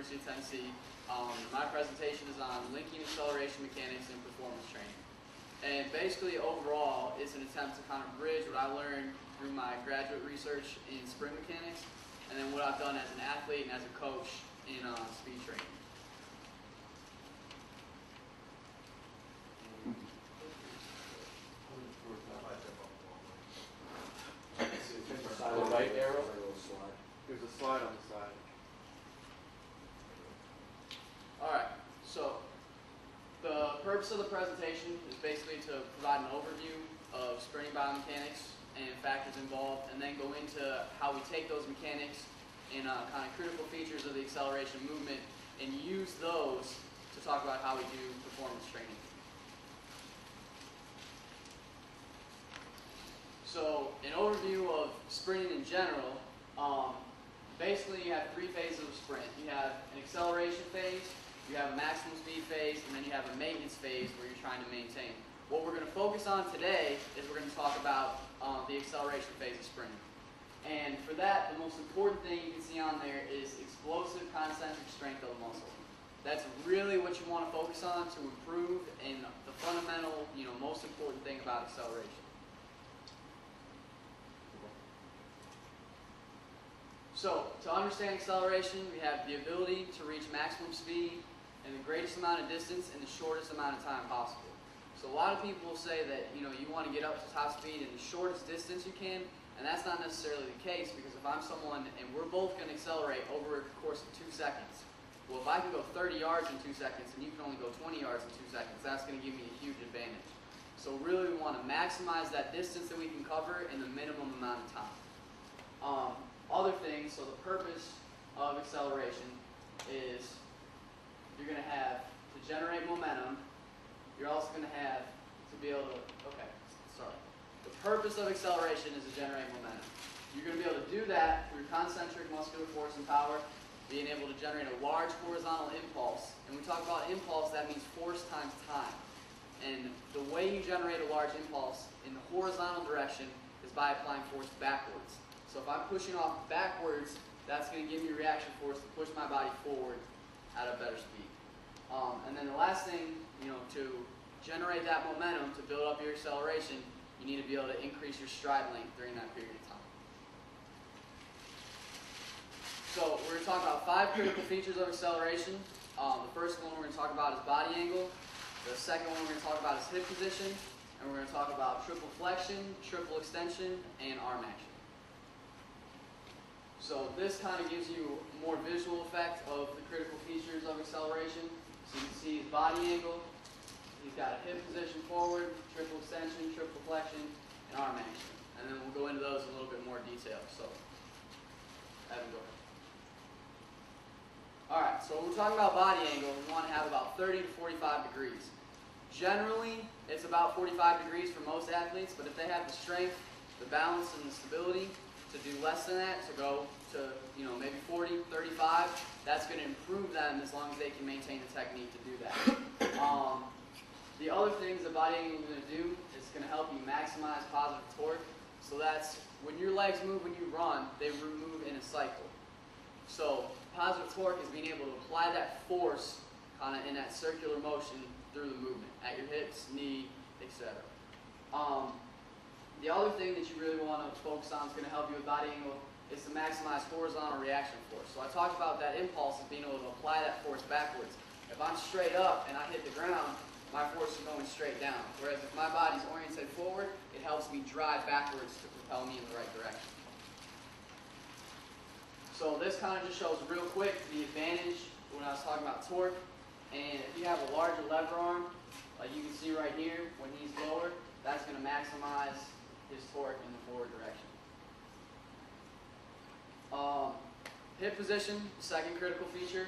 University of Tennessee. My presentation is on linking acceleration mechanics and performance training. And basically, overall, it's an attempt to kind of bridge what I learned through my graduate research in spring mechanics, and then what I've done as an athlete and as a coach in speed training. The right arrow? There's a slide on the side. Alright, so the purpose of the presentation is basically to provide an overview of sprinting biomechanics and factors involved, and then go into how we take those mechanics and kind of critical features of the acceleration movement and use those to talk about how we do performance training. So, an overview of sprinting in general, basically you have three phases of sprint. You have an acceleration phase, you have a maximum speed phase, and then you have a maintenance phase where you're trying to maintain. What we're going to focus on today is we're going to talk about the acceleration phase of sprinting. And for that, the most important thing you can see on there is explosive concentric strength of the muscle. That's really what you want to focus on to improve, and the fundamental, most important thing about acceleration. So, to understand acceleration, we have the ability to reach maximum speed and the greatest amount of distance in the shortest amount of time possible. So a lot of people will say that you want to get up to top speed in the shortest distance you can, and that's not necessarily the case, because if I'm someone and we're both going to accelerate over a course of 2 seconds, well, if I can go 30 yards in 2 seconds and you can only go 20 yards in 2 seconds, that's going to give me a huge advantage. So really we want to maximize that distance that we can cover in the minimum amount of time. Other things, so the purpose of acceleration is you're going to have to generate momentum. You're also going to have to be able to, the purpose of acceleration is to generate momentum. You're going to be able to do that through concentric muscular force and power, being able to generate a large horizontal impulse. And when we talk about impulse, that means force times time. And the way you generate a large impulse in the horizontal direction is by applying force backwards. So if I'm pushing off backwards, that's going to give me reaction force to push my body forward at a better speed. And then the last thing, to generate that momentum, to build up your acceleration, you need to be able to increase your stride length during that period of time. So we're going to talk about 5 critical features of acceleration. The first one we're going to talk about is body angle. The second one we're going to talk about is hip position. And we're going to talk about triple flexion, triple extension, and arm action. So this kind of gives you a more visual effect of the critical features of acceleration. So you can see his body angle, he's got a hip position forward, triple extension, triple flexion, and arm action. And then we'll go into those in a little bit more detail. So, Evan, go ahead. Alright, so when we're talking about body angle, we want to have about 30 to 45 degrees. Generally, it's about 45 degrees for most athletes, but if they have the strength, the balance, and the stability to do less than that, to go to maybe 40, 35, that's going to improve them as long as they can maintain the technique to do that. The other things that body angle is going to do is going to help you maximize positive torque. So that's when your legs move when you run, they move in a cycle. So positive torque is being able to apply that force kind of in that circular motion through the movement at your hips, knee, etc. The other thing that you really want to focus on is going to help you with body angle is to maximize horizontal reaction force. So I talked about that impulse of being able to apply that force backwards. If I'm straight up and I hit the ground, my force is going straight down. Whereas if my body's oriented forward, it helps me drive backwards to propel me in the right direction. So this kind of just shows real quick the advantage when I was talking about torque. And if you have a larger lever arm, like you can see right here, when he's lower, that's going to maximize his torque in the forward direction. Hip position, second critical feature.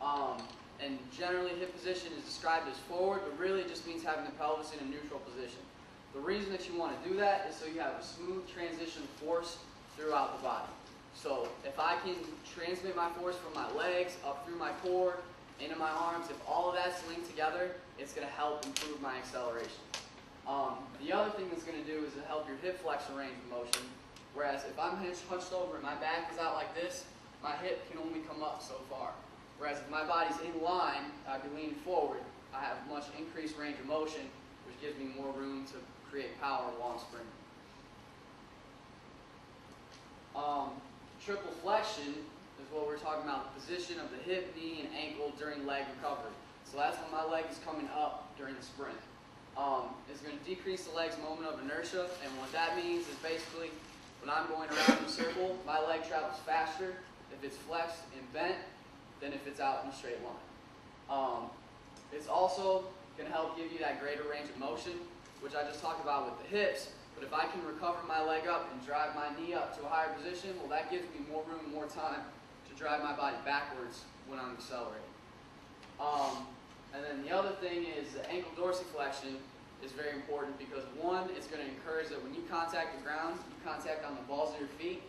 And generally hip position is described as forward, but really it just means having the pelvis in a neutral position. The reason that you want to do that is so you have a smooth transition of force throughout the body. So if I can transmit my force from my legs up through my core, into my arms, if all of that's linked together, it's going to help improve my acceleration. The other thing it's going to do is to help your hip flexor range of motion. Whereas if I'm hunched over and my back is out like this, my hip can only come up so far. Whereas if my body's in line, I'd be leaning forward, I have much increased range of motion, which gives me more room to create power while I'm sprinting. Triple flexion is what we're talking about, the position of the hip, knee, and ankle during leg recovery. So that's when my leg is coming up during the sprint. It's going to decrease the leg's moment of inertia, and what that means is basically when I'm going around in a circle, my leg travels faster if it's flexed and bent than if it's out in a straight line. It's also going to help give you that greater range of motion, which I just talked about with the hips. But if I can recover my leg up and drive my knee up to a higher position, well, that gives me more room, more time to drive my body backwards when I'm accelerating. And then the other thing is the ankle dorsiflexion is very important because one, it's going to encourage that when you contact the ground, you contact on the balls of your feet,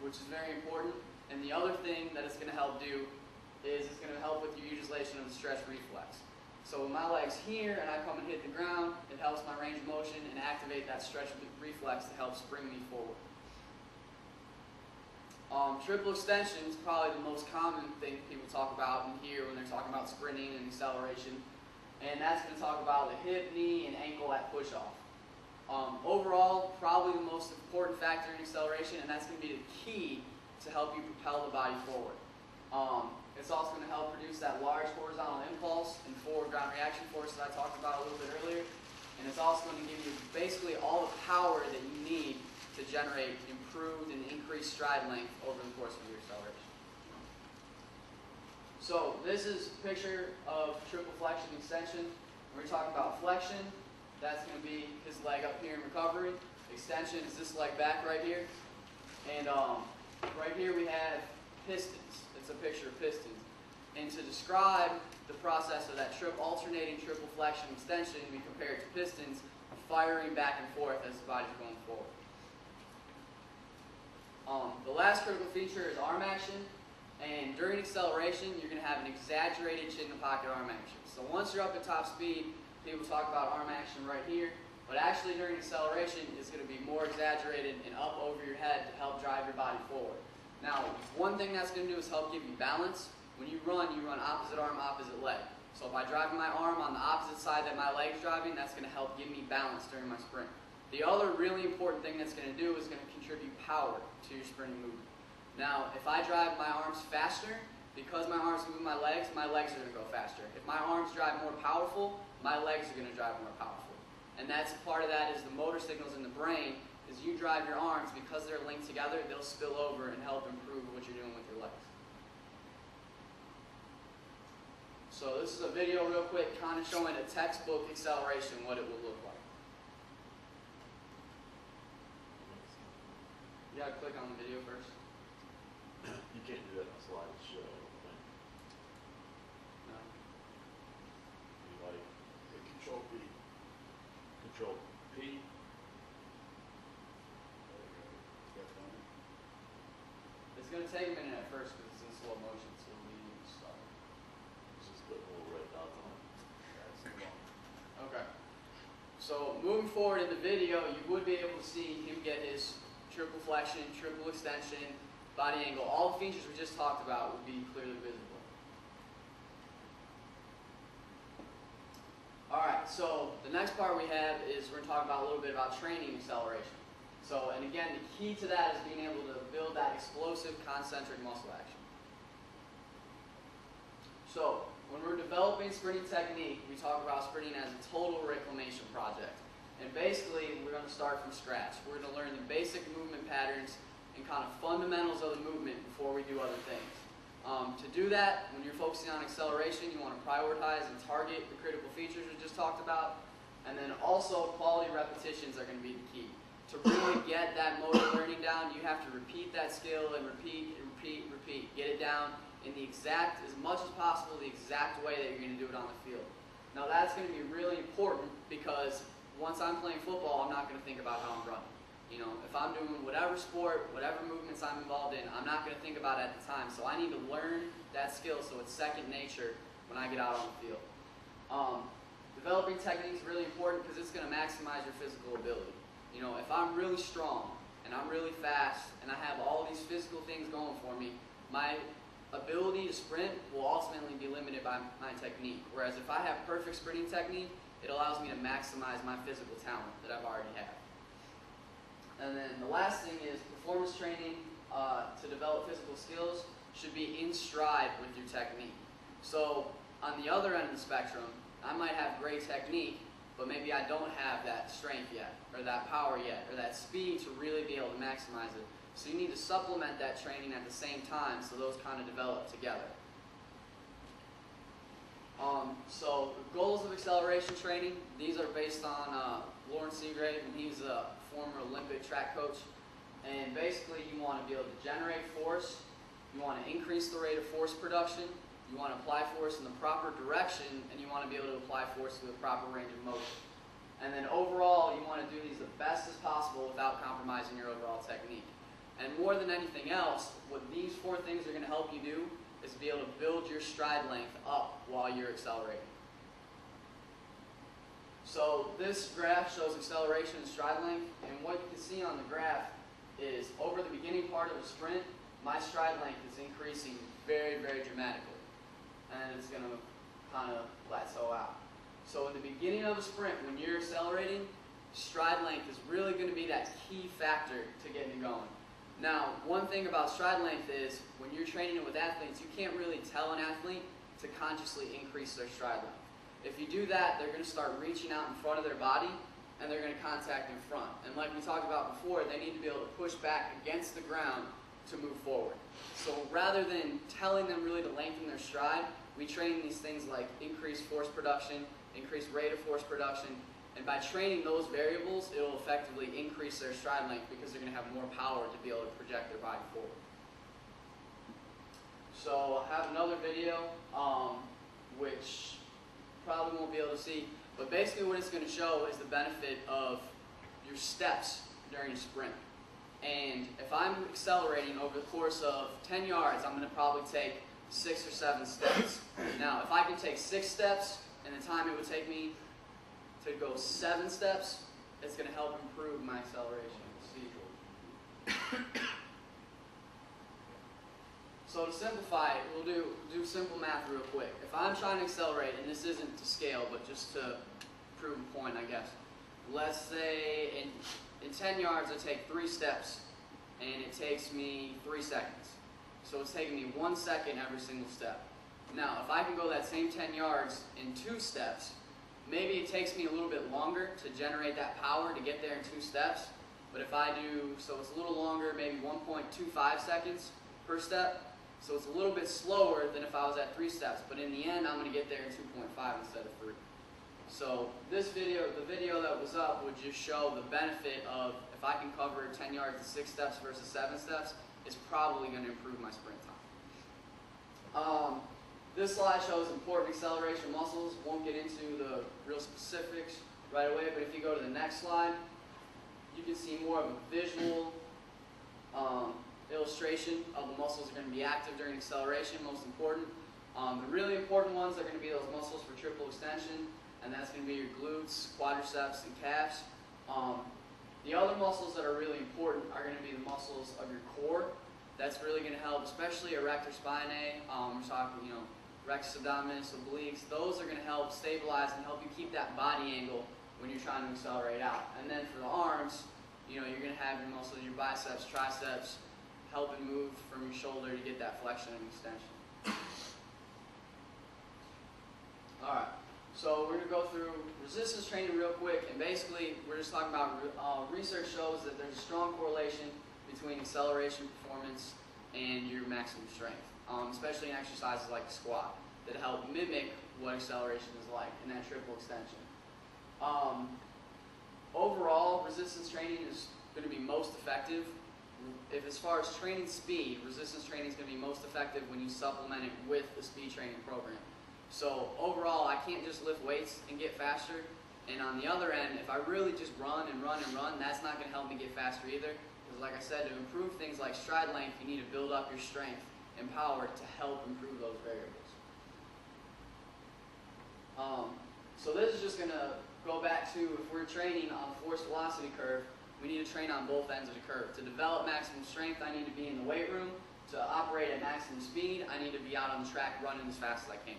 which is very important. And the other thing that it's going to help do is it's going to help with your utilization of the stretch reflex. So when my leg's here and I come and hit the ground, it helps my range of motion and activate that stretch reflex to help spring me forward. Triple extension is probably the most common thing people talk about in here when they're talking about sprinting and acceleration. And that's going to talk about the hip, knee, and ankle at push-off. Overall, probably the most important factor in acceleration, and that's going to be the key to help you propel the body forward. It's also going to help produce that large horizontal impulse and forward ground reaction force that I talked about a little bit earlier. And it's also going to give you basically all the power that you need to generate improved and increased stride length over the course of your acceleration. So this is a picture of triple flexion extension. We're talking about flexion. That's going to be his leg up here in recovery. Extension is this leg back right here. And right here we have pistons. It's a picture of pistons. And to describe the process of that alternating triple flexion extension, we compare it to pistons firing back and forth as the body's going forward. The last critical feature is arm action. And during acceleration, you're going to have an exaggerated chin-to-pocket arm action. So once you're up at top speed, people talk about arm action right here. But actually during acceleration, it's going to be more exaggerated and up over your head to help drive your body forward. Now, one thing that's going to do is help give you balance. When you run opposite arm, opposite leg. So by driving my arm on the opposite side that my leg's driving, that's going to help give me balance during my sprint. The other really important thing that's going to do is going to contribute power to your sprinting movement. Now, if I drive my arms faster, because my arms move my legs are going to go faster. If my arms drive more powerful, my legs are going to drive more powerful. And that's part of that is the motor signals in the brain. As you drive your arms, because they're linked together, they'll spill over and help improve what you're doing with your legs. So this is a video real quick, kind of showing a textbook acceleration, what it will look like. You gotta click on the video first. You can't do that on a slideshow, I don't think. No. You like hit Control P. Control P. It's gonna take a minute at first because it's in slow motion, so we need to start. Just put little red dots on it. That's the one. Okay. So moving forward in the video, you would be able to see him get his triple flexion, triple extension, body angle. All the features we just talked about would be clearly visible. Alright, so the next part we have is we're going to talk about a little bit about training acceleration. So, and again, the key to that is being able to build that explosive concentric muscle action. So, when we're developing sprinting technique, we talk about sprinting as a total reclamation project. And basically, we're going to start from scratch. We're going to learn the basic movement patterns and kind of fundamentals of the movement before we do other things. To do that, when you're focusing on acceleration, you want to prioritize and target the critical features we just talked about. And then also, quality repetitions are going to be the key. To really get that motor learning down, you have to repeat that skill and repeat and repeat and repeat. Get it down in the exact, as much as possible, the exact way that you're going to do it on the field. Now that's going to be really important because once I'm playing football, I'm not going to think about how I'm running. You know, if I'm doing whatever sport, whatever movements I'm involved in, I'm not going to think about it at the time. So I need to learn that skill so it's second nature when I get out on the field. Developing technique is really important because it's going to maximize your physical ability. You know, if I'm really strong and I'm really fast and I have all these physical things going for me, my ability to sprint will ultimately be limited by my technique. Whereas if I have perfect sprinting technique, it allows me to maximize my physical talent that I've already have. And then the last thing is performance training to develop physical skills should be in stride with your technique. So on the other end of the spectrum, I might have great technique, but maybe I don't have that strength yet, or that power yet, or that speed to really be able to maximize it. So you need to supplement that training at the same time so those kind of develop together. So the goals of acceleration training, these are based on Lawrence Seagrave, and he's a former Olympic track coach. And basically you want to be able to generate force, you want to increase the rate of force production, you want to apply force in the proper direction, and you want to be able to apply force to the proper range of motion. And then overall, you want to do these the best as possible without compromising your overall technique. And more than anything else, what these 4 things are going to help you do is be able to build your stride length up while you're accelerating. So this graph shows acceleration and stride length, and what you can see on the graph is over the beginning part of a sprint, my stride length is increasing very, very dramatically. And it's going to kind of plateau out. So in the beginning of a sprint, when you're accelerating, stride length is really going to be that key factor to getting it going. Now, one thing about stride length is when you're training it with athletes, you can't really tell an athlete to consciously increase their stride length. If you do that, they're going to start reaching out in front of their body, and they're going to contact in front. And like we talked about before, they need to be able to push back against the ground to move forward. So rather than telling them really to lengthen their stride, we train these things like increased force production, increased rate of force production, and by training those variables, it will effectively increase their stride length because they're going to have more power to be able to project their body forward. So I have another video, which you probably won't be able to see, but basically what it's going to show is the benefit of your steps during a sprint. And if I'm accelerating over the course of 10 yards, I'm going to probably take 6 or 7 steps. Now, if I can take 6 steps in the time it would take me to go 7 steps, it's going to help improve my acceleration. So to simplify it, we'll do simple math real quick. If I'm trying to accelerate, and this isn't to scale, but just to prove a point, I guess. Let's say in 10 yards I take 3 steps, and it takes me 3 seconds. So it's taking me 1 second every single step. Now, if I can go that same 10 yards in 2 steps, maybe it takes me a little bit longer to generate that power to get there in 2 steps. But if I do, so it's a little longer, maybe 1.25 seconds per step. So it's a little bit slower than if I was at 3 steps. But in the end, I'm going to get there in 2.5 instead of 3. So this video, the video that was up, would just show the benefit of if I can cover 10 yards in 6 steps versus 7 steps, it's probably going to improve my sprint time. This slide shows important acceleration muscles. Won't get into the real specifics right away, but if you go to the next slide, you can see more of a visual illustration of the muscles that are going to be active during acceleration, most important. The really important ones are going to be those muscles for triple extension, and that's going to be your glutes, quadriceps, and calves. The other muscles that are really important are going to be the muscles of your core. That's really going to help, especially erector spinae. We're talking, rectus abdominis, obliques. Those are going to help stabilize and help you keep that body angle when you're trying to accelerate out. And then for the arms, you're going to have your muscles, your biceps, triceps, helping move from your shoulder to get that flexion and extension. All right. So we're going to go through resistance training real quick, and basically we're just talking about research shows that there's a strong correlation between acceleration performance and your maximum strength, especially in exercises like a squat that help mimic what acceleration is like in that triple extension. Overall, resistance training is going to be most effective. As far as training speed, resistance training is going to be most effective when you supplement it with the speed training program. So overall, I can't just lift weights and get faster. And on the other end, if I really just run and run and run, that's not going to help me get faster either. Because like I said, to improve things like stride length, you need to build up your strength and power to help improve those variables. So this is just going to go back to, if we're training on a force velocity curve, we need to train on both ends of the curve. To develop maximum strength, I need to be in the weight room. to operate at maximum speed, I need to be out on the track running as fast as I can.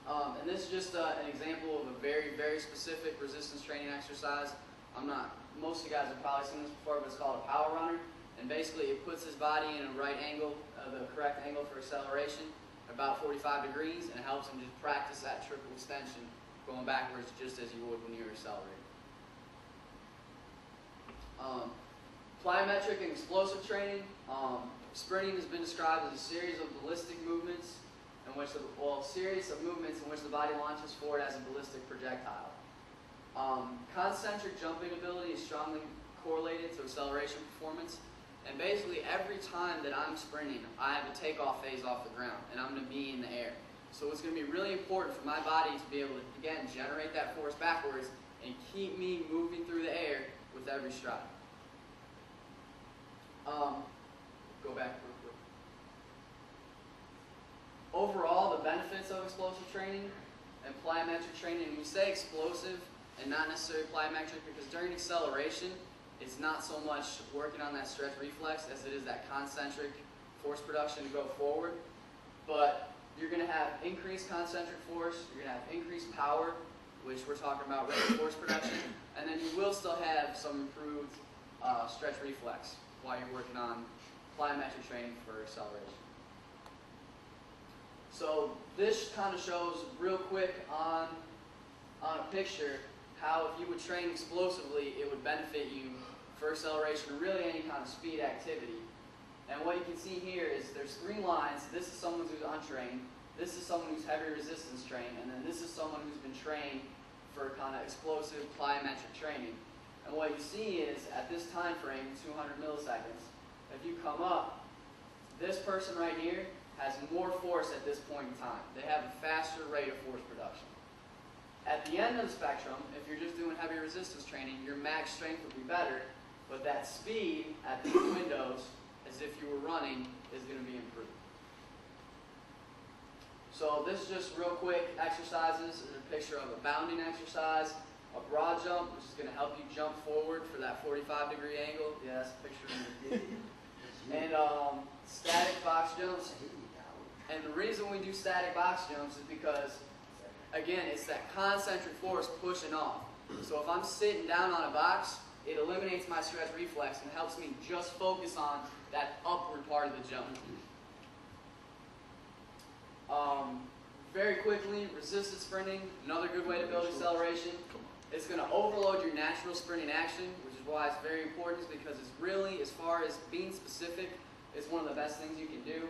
And this is just an example of a very, very specific resistance training exercise. Most of you guys have probably seen this before, but it's called a power runner. And basically it puts his body in a right angle, the correct angle for acceleration, about 45 degrees, and it helps him just practice that triple extension going backwards just as you would when you were accelerating. Plyometric and explosive training. Sprinting has been described as a series of ballistic movements series of movements in which the body launches forward as a ballistic projectile. Concentric jumping ability is strongly correlated to acceleration performance. And basically every time that I'm sprinting, I have a takeoff phase off the ground, and I'm going to be in the air. So it's going to be really important for my body to be able to, again, generate that force backwards and keep me moving through the air with every stride. Go back real quick. Overall, the benefits of explosive training and plyometric training, we say explosive and not necessarily plyometric because during acceleration, it's not so much working on that stretch reflex as it is that concentric force production to go forward. But you're going to have increased concentric force, you're going to have increased power, which we're talking about rate of force production, and then you will still have some improved stretch reflex while you're working on plyometric training for acceleration. So this kind of shows real quick on a picture how if you would train explosively, it would benefit you for acceleration or really any kind of speed activity. And what you can see here is there's 3 lines. This is someone who's untrained, this is someone who's heavy resistance trained, and then this is someone who's been trained for kind of explosive plyometric training. And what you see is at this time frame, 200 milliseconds, if you come up, this person right here has more force at this point in time. They have a faster rate of force production. At the end of the spectrum, if you're just doing heavy resistance training, your max strength will be better, but that speed at these windows, as if you were running, is going to be improved. So this is just real quick exercises. This is a picture of a bounding exercise, a broad jump, which is going to help you jump forward for that 45-degree angle. Yeah, that's a picture of the and static box jumps. And the reason we do static box jumps is because, again, it's that concentric force pushing off. So if I'm sitting down on a box, it eliminates my stretch reflex and helps me just focus on that upward part of the jump. Very quickly, resisted sprinting, another good way to build acceleration. It's going to overload your natural sprinting action, which is why it's very important, because it's really, as far as being specific, it's one of the best things you can do.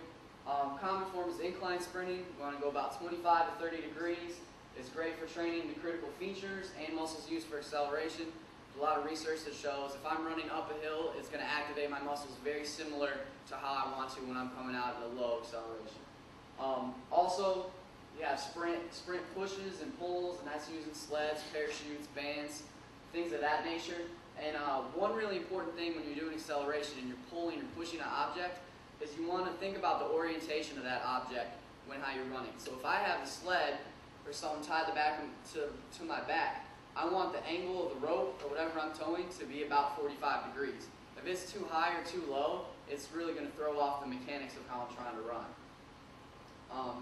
Common form is incline sprinting. You want to go about 25 to 30 degrees. It's great for training the critical features and muscles used for acceleration. There's a lot of research that shows if I'm running up a hill, it's going to activate my muscles very similar to how I want to when I'm coming out at a low acceleration. Also, you have sprint pushes and pulls, and that's using sleds, parachutes, bands, things of that nature. And one really important thing when you're doing acceleration and you're pulling or pushing an object is you want to think about the orientation of that object when how you're running. So if I have a sled or something tied the back to my back, I want the angle of the rope or whatever I'm towing to be about 45 degrees. If it's too high or too low, it's really going to throw off the mechanics of how I'm trying to run.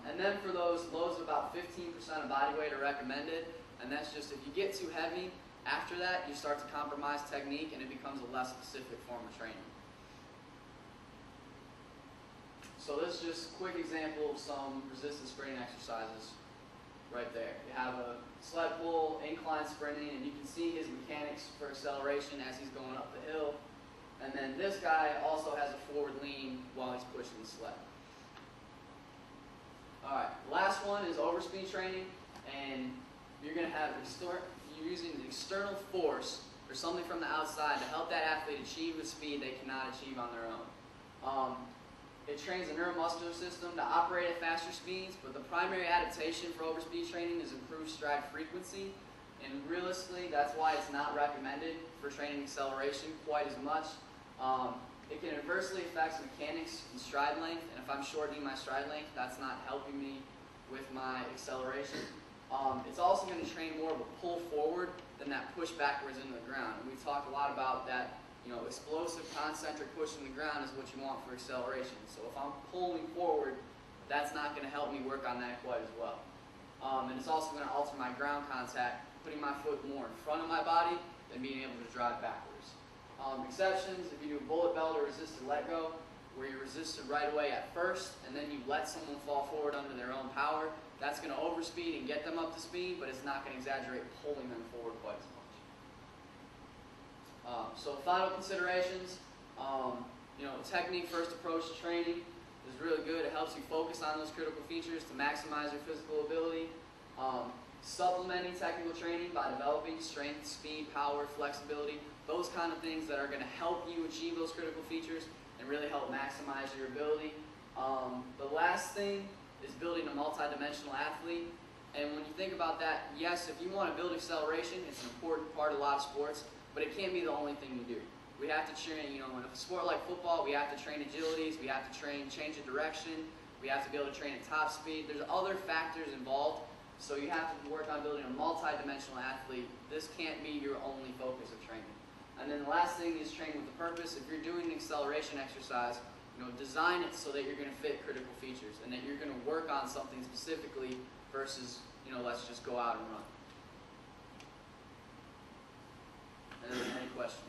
And then for those lows, about 15% of body weight are recommended, and that's just if you get too heavy, after that you start to compromise technique and it becomes a less specific form of training. So this is just a quick example of some resistance sprinting exercises right there. You have a sled pull, incline sprinting, and you can see his mechanics for acceleration as he's going up the hill. And then this guy also has a forward lean while he's pushing the sled. Alright, last one is overspeed training, and you're going to have you're using an external force or something from the outside to help that athlete achieve the speed they cannot achieve on their own. It trains the neuromuscular system to operate at faster speeds, but the primary adaptation for overspeed training is improved stride frequency, and realistically, that's why it's not recommended for training acceleration quite as much. It can adversely affect mechanics and stride length, and if I'm shortening my stride length, that's not helping me with my acceleration. It's also going to train more of a pull forward than that push backwards into the ground. And we've talked a lot about that explosive concentric push in the ground is what you want for acceleration. So if I'm pulling forward, that's not going to help me work on that quite as well. And it's also going to alter my ground contact, putting my foot more in front of my body than being able to drive backwards. Exceptions, if you do a bullet belt or resisted let go, where you're resisted right away at first, and then you let someone fall forward under their own power, that's going to overspeed and get them up to speed, but it's not going to exaggerate pulling them forward quite as much. So final considerations, technique first approach to training is really good. It helps you focus on those critical features to maximize your physical ability. Supplementing technical training by developing strength, speed, power, flexibility, those kind of things that are going to help you achieve those critical features and really help maximize your ability. The last thing is building a multi-dimensional athlete. And when you think about that, yes, if you want to build acceleration, it's an important part of a lot of sports, but it can't be the only thing you do. We have to train, in a sport like football, we have to train agilities, we have to train change of direction, we have to be able to train at top speed. There's other factors involved, so you have to work on building a multi-dimensional athlete. This can't be your only focus of training. And then the last thing is training with a purpose. If you're doing an acceleration exercise, design it so that you're going to fit critical features and that you're going to work on something specifically versus, let's just go out and run. And then any questions?